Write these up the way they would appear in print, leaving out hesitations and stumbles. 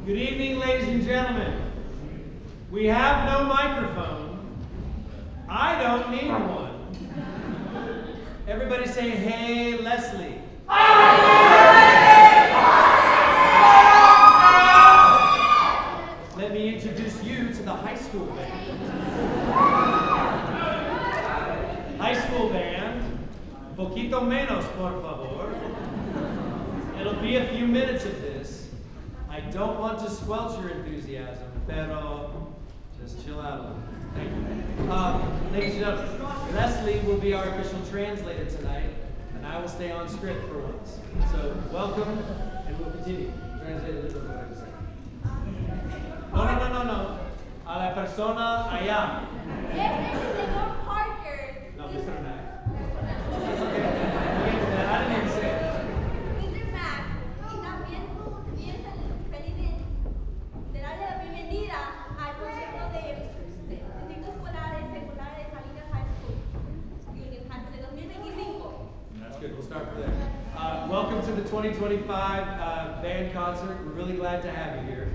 Good evening, ladies and gentlemen. We have no microphone. I don't need one. Everybody say, hey, Leslie. Let me introduce you to the high school band. High school band, poquito menos, por favor. It'll be a few minutes of this. I don't want to squelch your enthusiasm, pero just chill out a little. Thank you. Ladies and gentlemen, Leslie will be our official translator tonight, and I will stay on script for once. So, welcome, and we'll continue. Translate a little bit what I was saying. No. A la persona allá. No, Mr. Mack. That's okay. I didn't even say it. Mr. Mack, y también bien feliz de darle la bienvenida al concierto de ciclo escolar de Salinas High School, Union High de 2025. That's good. We'll start from there. Welcome to the 2025 band concert. We're really glad to have you here.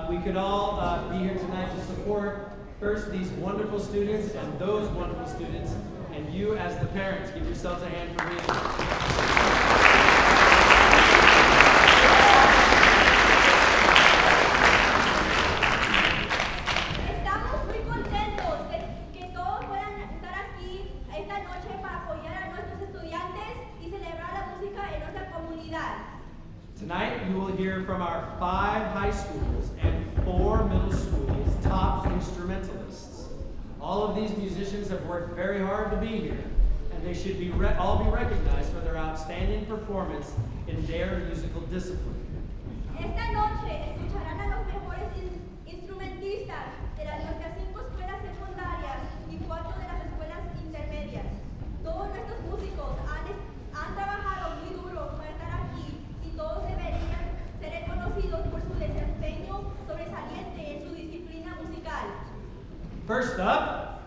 We could all be here tonight to support first these wonderful students and those wonderful students, and you as the parents. Give yourselves a hand for being here. Estamos muy contentos de que todos puedan estar aquí esta noche para apoyar a nuestros estudiantes y celebrar la música en nuestra comunidad. Tonight you will hear from our 5 high schools and 4 middle schools top instrumentalists. All of these musicians have worked very hard to be here, and they should be all be recognized for their outstanding performance in their musical discipline. Esta noche escucharán a los mejores instrumentistas de nuestras 5 escuelas secundarias y 4 de las escuelas intermedias. Todos nuestros músicos han trabajado muy duro para estar aquí y todos deberían ser reconocidos por su desempeño sobresaliente en su disciplina musical. First up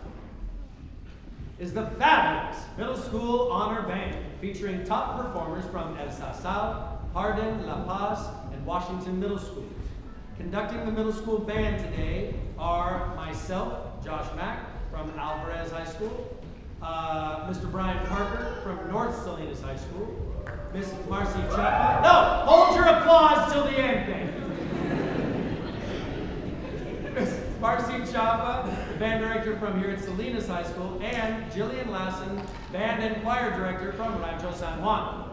is the fabulous Middle School Honor Band, featuring top performers from El Sausal, Hardin, La Paz, and Washington Middle Schools. Conducting the middle school band today are myself, Josh Mack, from Alvarez High School, Mr. Brian Parker from North Salinas High School, Miss Marcie Chapa. No! Hold your applause till the end, thank you. Miss Marcie Chapa, the band director from here at Salinas High School, and Jillian Lassen, band and choir director from Rancho San Juan.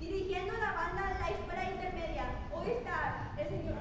Dirigiendo la banda de la escuela intermedia, hoy está el señor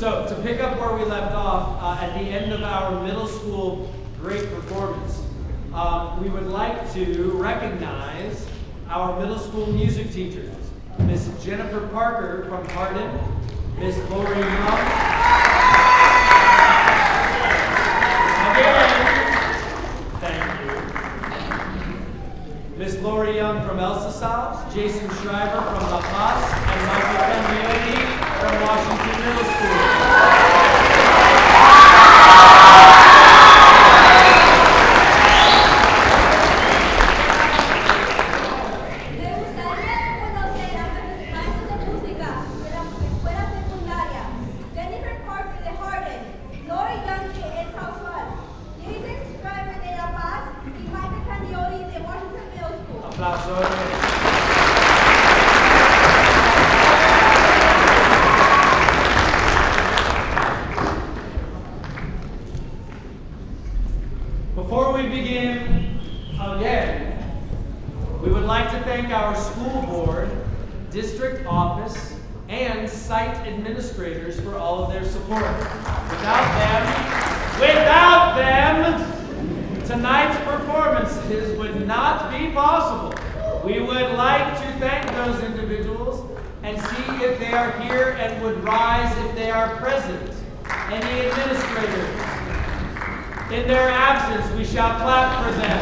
So, to pick up where we left off, at the end of our middle school great performance, we would like to recognize our middle school music teachers. Miss Jennifer Parker from Hardin, Miss Lori Young. Again, thank you. Miss Lori Young from Sousa, Jason Schreiber from Huss, and Michael Cambioni from Washington Middle School. Before we begin again, we would like to thank our school board, district office, and site administrators for all of their support. Without them, tonight's performances would not be possible. We would like to thank those individuals and see if they are here and would rise if they are present. Any administrators? In their absence, we shall clap for them.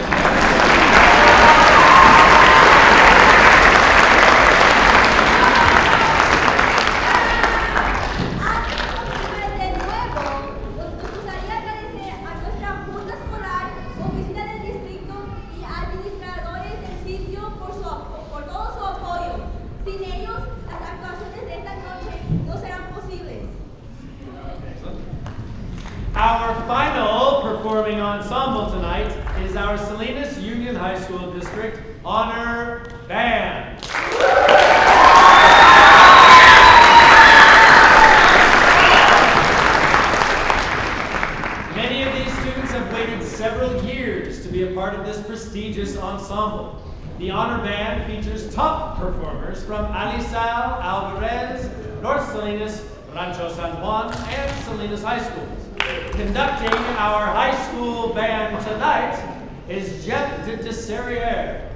Our final performing ensemble tonight is our Salinas Union High School District Honor Band. Many of these students have waited several years to be a part of this prestigious ensemble. The Honor Band features top performers from Alisal, Alvarez, North Salinas, Rancho San Juan, and Salinas High Schools. Conducting our high school band tonight is Jeff de Seriere,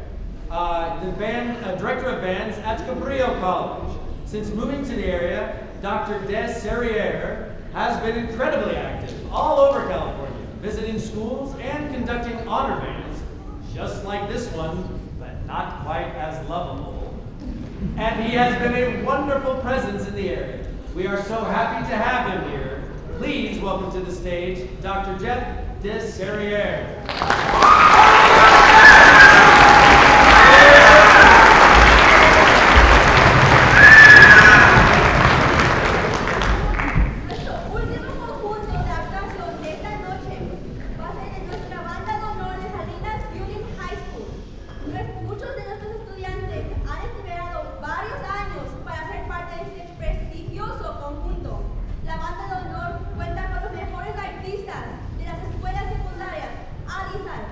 the band director of bands at Cabrillo College. Since moving to the area, Dr. de Seriere has been incredibly active all over California, visiting schools and conducting honor bands, just like this one, but not quite as lovable. And he has been a wonderful presence in the area. We are so happy to have him here. Please welcome to the stage Dr. Jeff de Seriere. Nuestro último conjunto de actuación de esta noche va a ser de nuestra banda de honor de Salinas Union High School. Muchos de nuestros estudiantes han esperado varios años para ser parte de este prestigioso conjunto. La banda de honor cuenta con los mejores artistas de las escuelas secundarias Alisal,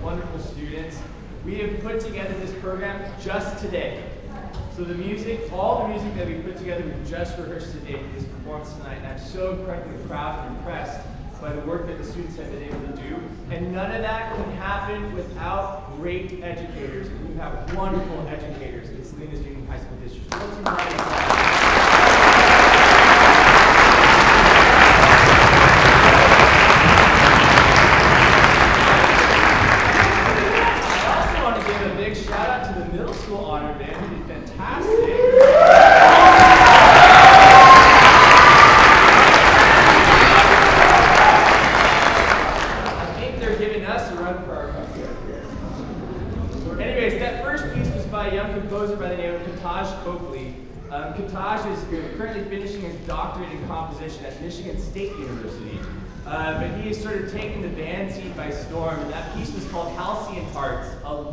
wonderful students. We have put together this program just today. So the music, all the music that we put together, we just rehearsed today for this performance tonight. And I'm so incredibly proud and impressed by the work that the students have been able to do. And none of that can happen without great educators. And we have wonderful educators in Salinas Junior High School District. I also want to give a big shout out to the middle school honor band who did fantastic. Anyways, that first piece was by a young composer by the name of Katahj Copley. Katahj is currently finishing his doctorate in composition at Michigan State University. But he has sort of taken the band scene by storm, and that piece was called Halcyon,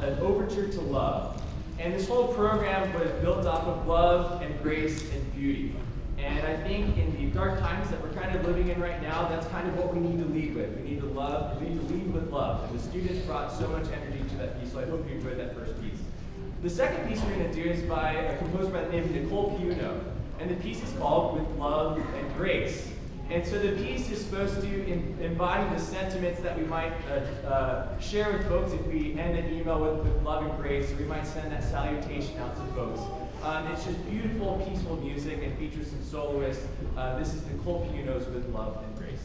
an overture to love. And this whole program was built off of love and grace and beauty. And I think in the dark times that we're kind of living in right now, that's kind of what we need to lead with. We need to lead with love. And the students brought so much energy to that piece, so I hope you enjoyed that first piece. The second piece we're going to do is by a composer by the name of Nicole Piunno. And the piece is called With Love and Grace. And so the piece is supposed to embody the sentiments that we might share with folks if we end an email with love and grace, or we might send that salutation out to folks. It's just beautiful, peaceful music and features some soloists. This is Nicole Piunno's With Love and Grace.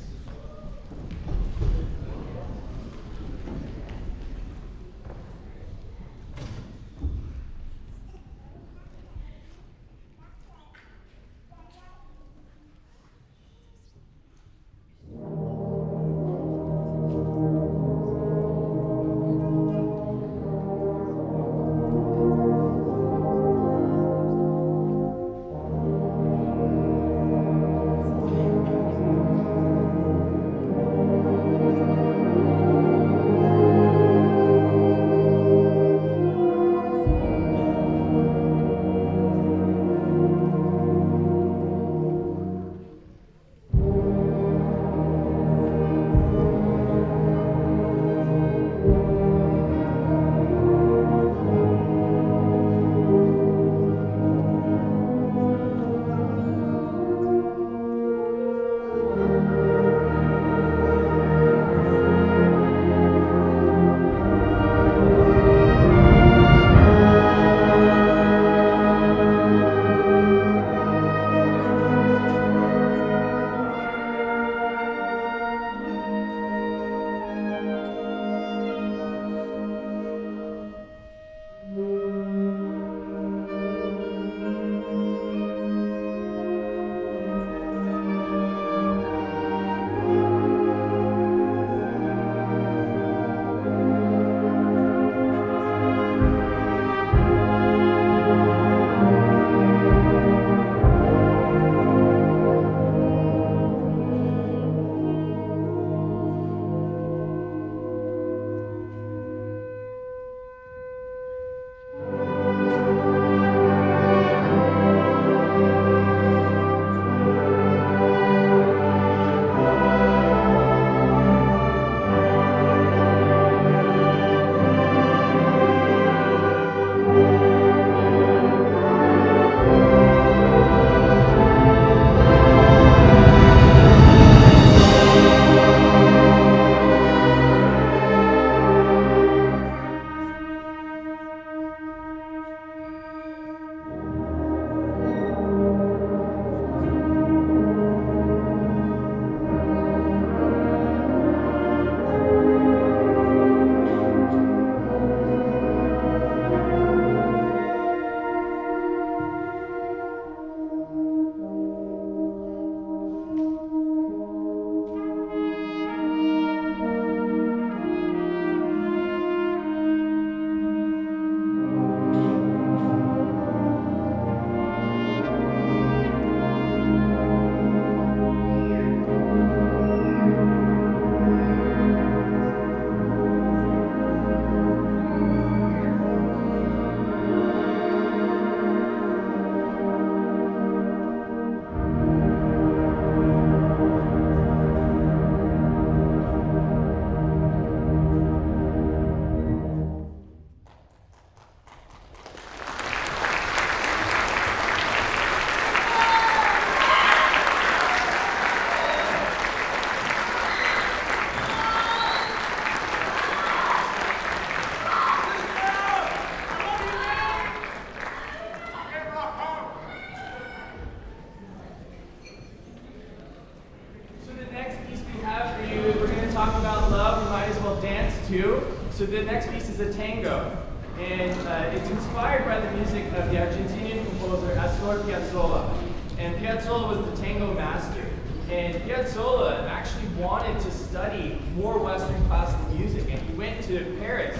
too. So the next piece is a tango. And it's inspired by the music of the Argentinian composer Astor Piazzolla. And Piazzolla was the tango master. And Piazzolla actually wanted to study more Western classical music, and he went to Paris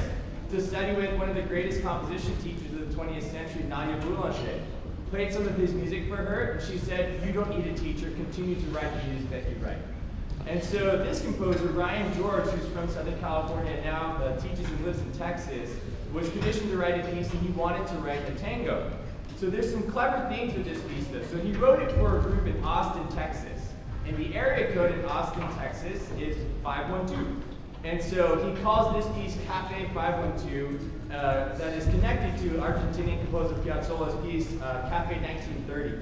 to study with one of the greatest composition teachers of the 20th century, Nadia Boulanger. Played some of his music for her, and she said, "You don't need a teacher, continue to write the music that you write." And so this composer, Ryan George, who's from Southern California and now teaches and lives in Texas, was commissioned to write a piece, and he wanted to write a tango. So there's some clever things with this piece though. So he wrote it for a group in Austin, Texas. And the area code in Austin, Texas is 512. And so he calls this piece Cafe 512, that is connected to Argentinian composer Piazzolla's piece, Cafe 1930.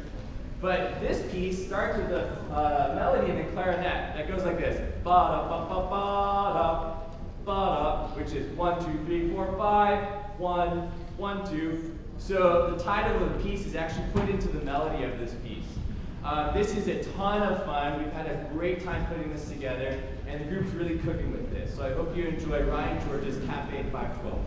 But this piece starts with a melody in the clarinet that goes like this. Ba-da-ba-ba-ba-da, ba-da, which is 1, 2, 3, 4, 5, 1, 1, 2. So the title of the piece is actually put into the melody of this piece. This is a ton of fun. We've had a great time putting this together, and the group's really cooking with this. So I hope you enjoy Ryan George's Cafe 512.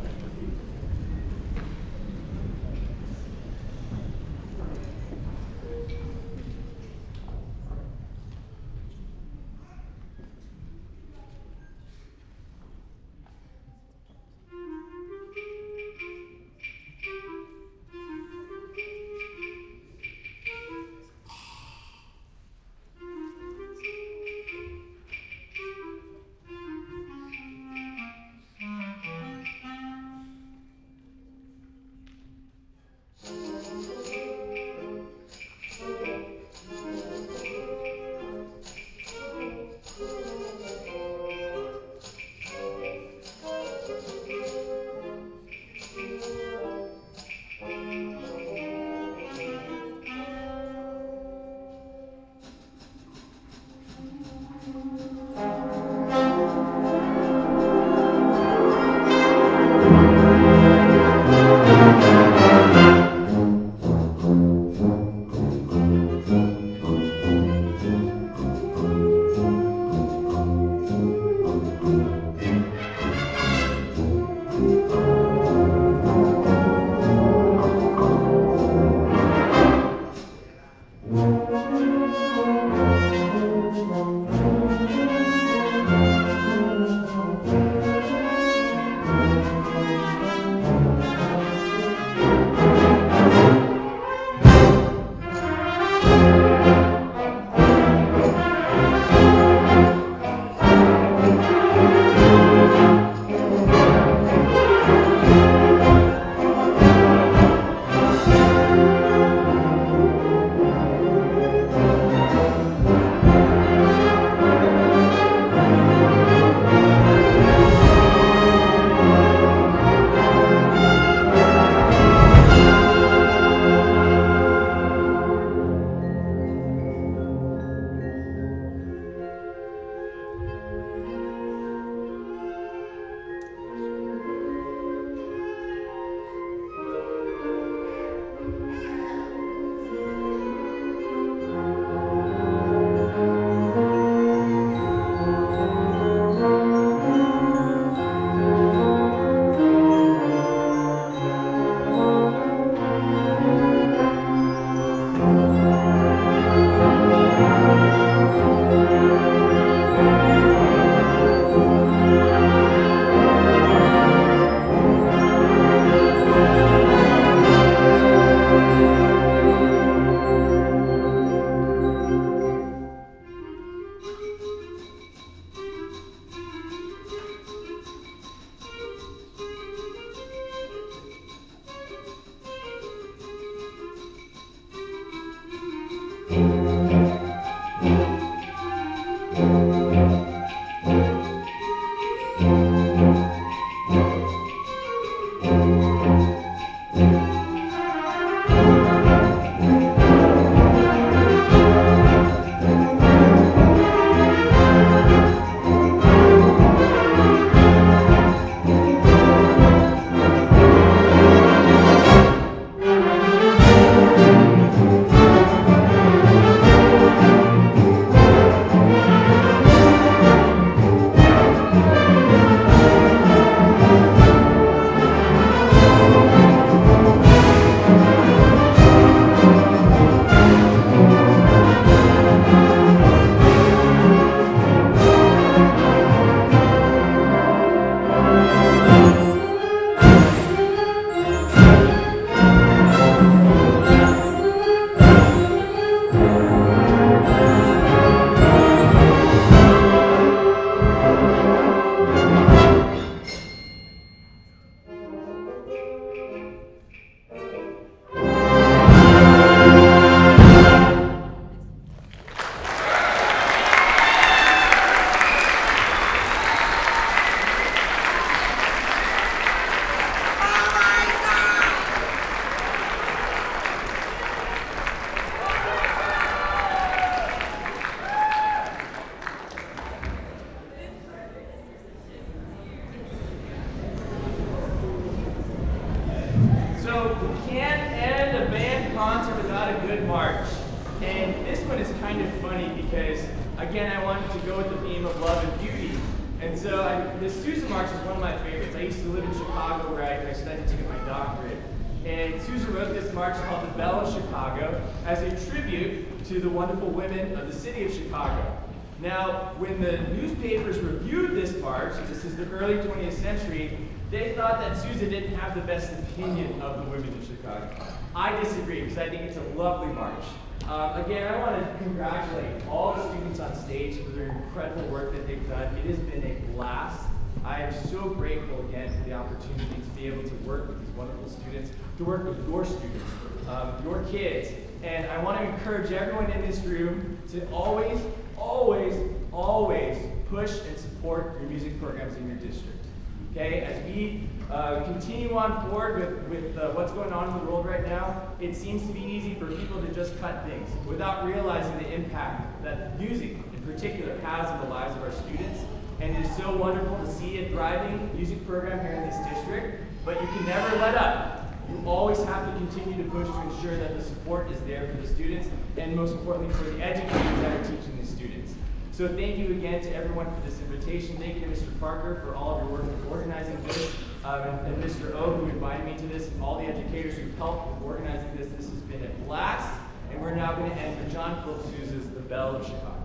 And so the Sousa March is one of my favorites. I used to live in Chicago where I studied to get my doctorate. And Sousa wrote this march called the Belle of Chicago as a tribute to the wonderful women of the city of Chicago. Now, when the newspapers reviewed this march, and this is the early 20th century, they thought that Sousa didn't have the best opinion of the women of Chicago. I disagree because I think it's a lovely march. Again, I want to congratulate all the students on stage for their incredible work that they've done. It has been a blast. I am so grateful again for the opportunity to be able to work with these wonderful students, to work with your students, your kids. And I want to encourage everyone in this room to always, always, always push and support your music programs in your district. Okay, as we continue on forward with what's going on in the world right now, it seems to be easy for people to just cut things without realizing the impact that music in particular has in the lives of our students. And it is so wonderful to see a thriving music program here in this district, but you can never let up. You always have to continue to push to ensure that the support is there for the students, and most importantly for the educators that are teaching the students. So thank you again to everyone for this invitation. Thank you to Mr. Parker for all of your work in organizing this, and Mr. O who invited me to this, and all the educators who helped with organizing this. This has been a blast, and we're now going to end with John Philip Sousa's The Belle of Chicago.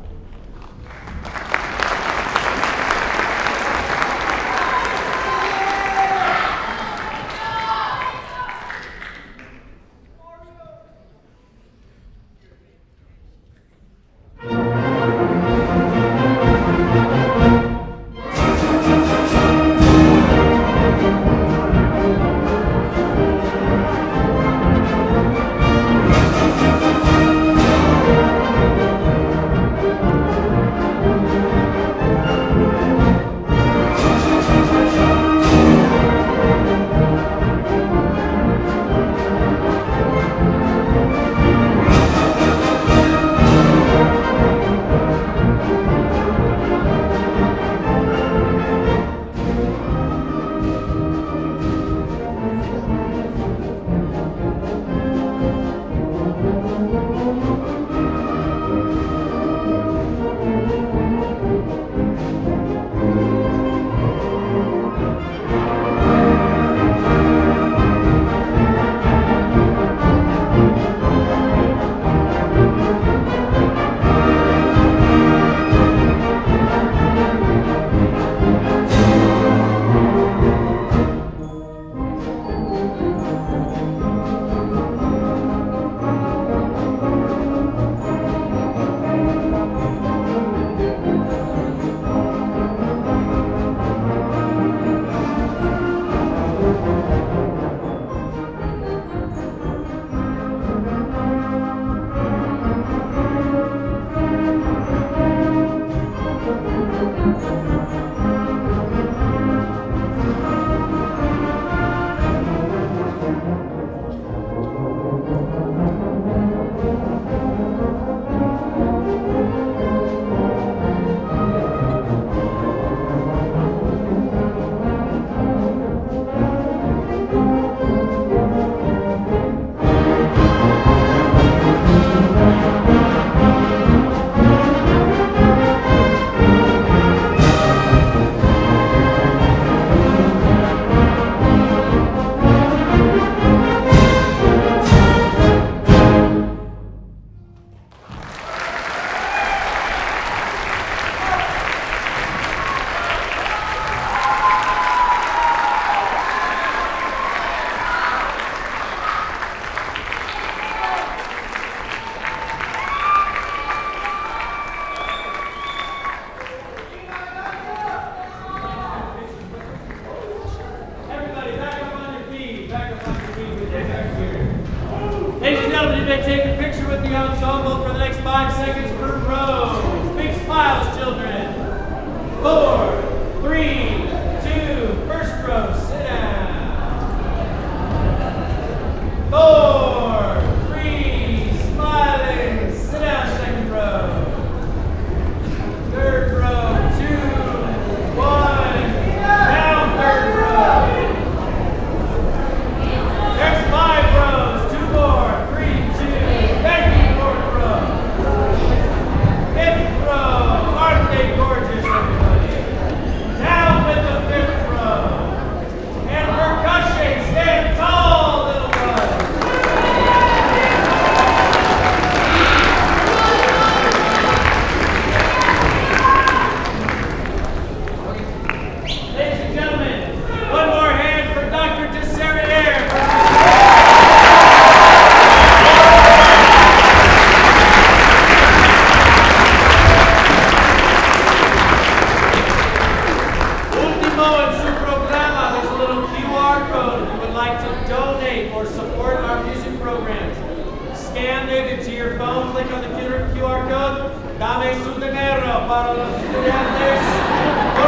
don't click on the QR code. Dame su dinero para los estudiantes.